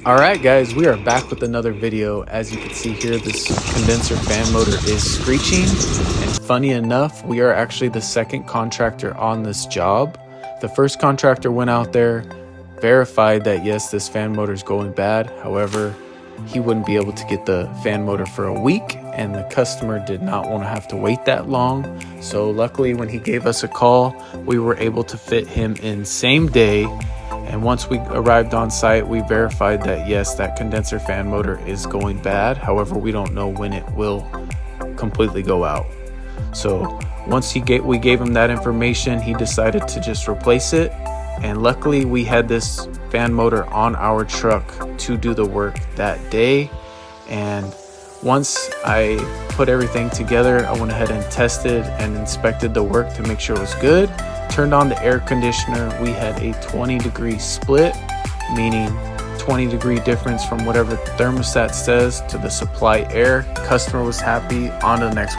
Alright guys, we are back with another video. As you can see here, this condenser fan motor is screeching, and funny enough, we are actually the second contractor on this job. The first contractor went out there, verified that yes, this fan motor is going bad. However, he wouldn't be able to get the fan motor for a week, and the customer did not want to have to wait that long. So luckily, when he gave us a call, we were able to fit him in same day. And once we arrived on site, we verified that yes, that condenser fan motor is going bad. However, we don't know when it will completely go out. So once we gave him that information, he decided to just replace it. And luckily we had this fan motor on our truck to do the work that day. And once I put everything together, I went ahead and tested and inspected the work to make sure it was good. Turned on the air conditioner. We had a 20-degree split, meaning 20-degree difference from whatever the thermostat says to the supply air. Customer was happy. On to the next one.